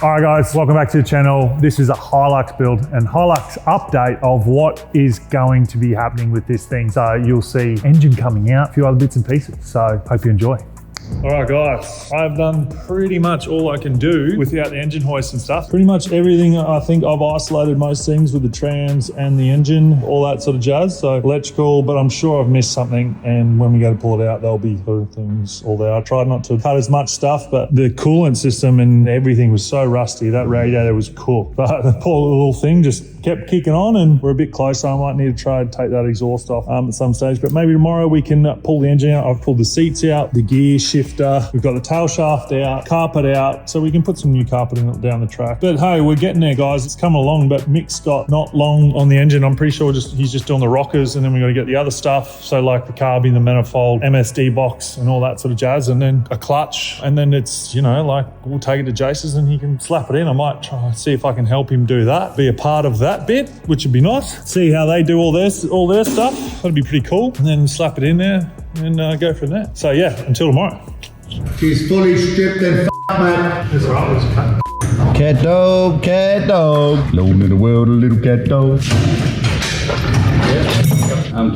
All right guys, welcome back to the channel. This is a Hilux build and Hilux update of what is going to be happening with this thing. So you'll see engine coming out, a few other bits and pieces. So hope you enjoy. All right guys, I've done pretty much all I can do without the engine hoist and stuff. Pretty much everything. I think I've isolated most things with the trams and the engine, all that sort of jazz. So electrical, but I'm sure I've missed something. And when we go to pull it out, there'll be other things all there. I tried not to cut as much stuff, but the coolant system and everything was so rusty. That radiator was cooked, but the poor little thing just kept kicking on, and we're a bit closer. I might need to try and take that exhaust off at some stage, but maybe tomorrow we can pull the engine out. I've pulled the seats out, the gear shifter, we've got the tail shaft out, carpet out, so we can put some new carpeting down the track. But hey, we're getting there guys, it's coming along. But Mick's got not long on the engine. I'm pretty sure he's just doing the rockers, and then we got to get the other stuff, so like the carbine, the manifold, MSD box and all that sort of jazz, and then a clutch, and then it's, you know, like we'll take it to Jason's and he can slap it in. I might try and see if I can help him do that, be a part of that bit, which would be nice. See how they do all their stuff. That'd be pretty cool. And then slap it in there and go from there. So yeah, until tomorrow. She's fully stripped and man. That's all right, let's cut. Cat dog, alone in the world, a little cat dog. To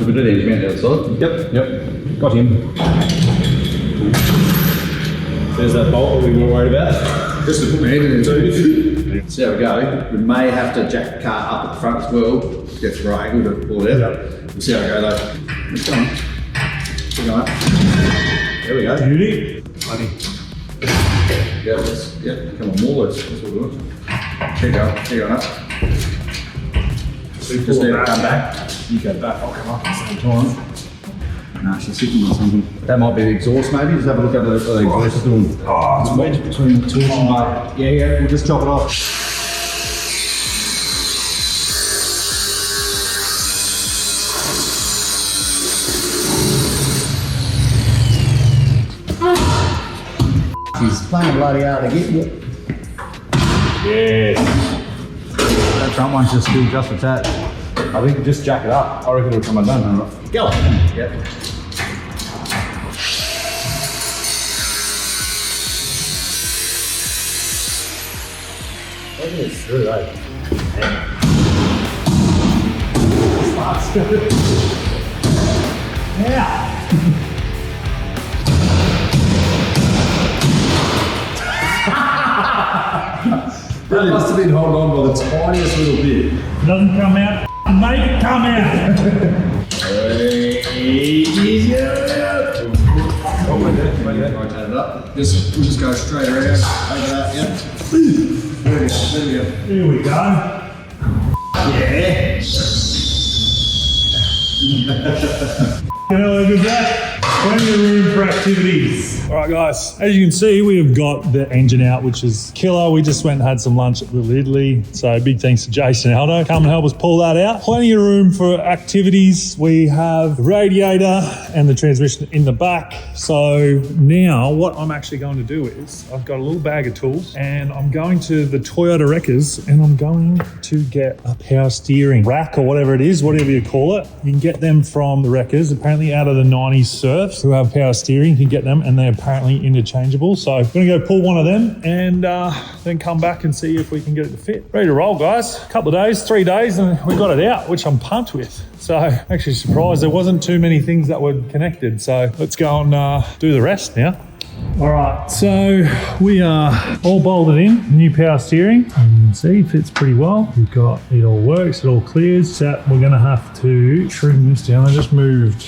put the engine mount outside. Yep. Got him. There's that bolt that we were worried about. Just to put my head in it too. See how we go. We may have to jack the car up at the front as well. Gets right angle to pull it out. Yep. We'll see how we go though. Let's go on. Keep going. There we go. Beauty. Funny. Yeah, come on, more loose. That's what we're doing. Keep going up. Just need to come back. You go back, I'll come up at the same time. Nah, she's sitting on something. That might be the exhaust maybe. Just have a look at the exhaust is doing. Oh, it's wedged between the two. Yeah, we'll just chop it off. She's playing bloody hard to get you. Yes. That front one's just still just a tad. I think just jack it up. I reckon it'll come undone. Go. Yep. Look at this through, eh? Yeah. That must have been holding on by the tiniest little bit. If it doesn't come out, make it come out. Oh, wait there. Rotate it up. We'll just go straight around over that, yeah. There we go. Here we go. Yeah. You know, look at that. Plenty of room for activities. All right, guys, as you can see, we have got the engine out, which is killer. We just went and had some lunch at Little Italy. So big thanks to Jason and Aldo. Come and help us pull that out. Plenty of room for activities. We have the radiator and the transmission in the back. So now what I'm actually going to do is I've got a little bag of tools and I'm going to the Toyota Wreckers and I'm going to get a power steering rack or whatever it is, whatever you call it. You can get them from the Wreckers. Apparently out of the 90s Surfs who have power steering, you can get them and they're apparently interchangeable. So I'm gonna go pull one of them and then come back and see if we can get it to fit. Ready to roll, guys. A couple of days, 3 days, and we got it out, which I'm pumped with. So actually surprised there wasn't too many things that were connected. So let's go and do the rest now. All right, so we are all bolted in, new power steering. You can see it fits pretty well. We've got, it all works, it all clears. So we're gonna have to trim this down. I just moved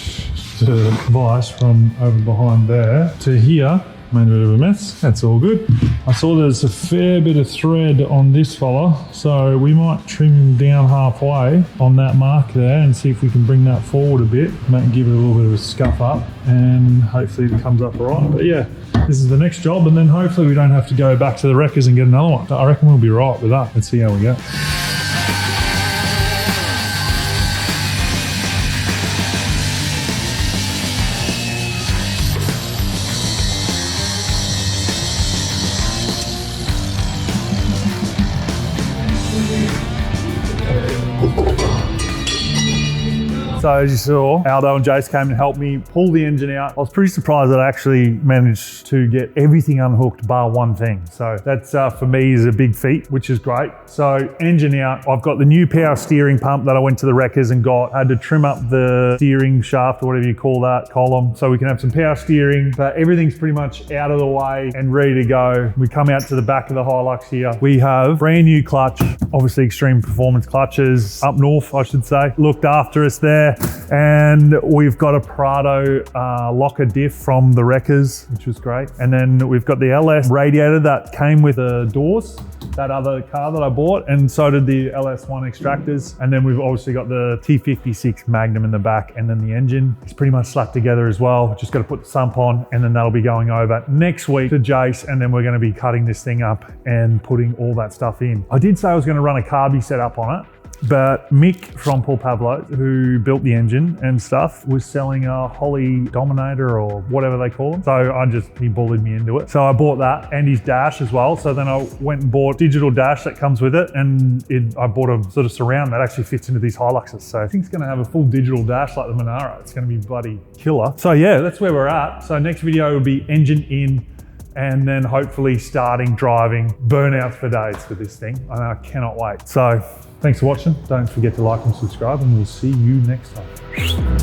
the vise from over behind there to here. Made a bit of a mess, that's all good. I saw there's a fair bit of thread on this fella, so we might trim him down halfway on that mark there and see if we can bring that forward a bit, maybe give it a little bit of a scuff up, and hopefully it comes up all right. But yeah, this is the next job, and then hopefully we don't have to go back to the Wreckers and get another one. I reckon we'll be right with that. Let's see how we go. So as you saw, Aldo and Jace came and helped me pull the engine out. I was pretty surprised that I actually managed to get everything unhooked bar one thing. So that's for me is a big feat, which is great. So engine out, I've got the new power steering pump that I went to the wreckers and got. I had to trim up the steering shaft or whatever you call that, column, so we can have some power steering, but everything's pretty much out of the way and ready to go. We come out to the back of the Hilux here. We have brand new clutch, obviously extreme performance clutches, up north, I should say, looked after us there. And we've got a Prado locker diff from the wreckers, which was great. And then we've got the LS radiator that came with the doors, that other car that I bought, and so did the LS1 extractors. And then we've obviously got the T56 Magnum in the back, and then the engine is pretty much slapped together as well. Just got to put the sump on, and then that'll be going over next week to Jace, and then we're going to be cutting this thing up and putting all that stuff in. I did say I was going to run a carby setup on it, but Mick from Paul Pavlo, who built the engine and stuff, was selling a Holly Dominator or whatever they call them. So he bullied me into it. So I bought that and his dash as well. So then I went and bought digital dash that comes with it, and I bought a sort of surround that actually fits into these Hiluxes. So I think it's gonna have a full digital dash like the Monaro. It's gonna be bloody killer. So yeah, that's where we're at. So next video will be engine in, and then hopefully starting driving burnouts for days with this thing. And I cannot wait. So thanks for watching. Don't forget to like and subscribe, and we'll see you next time.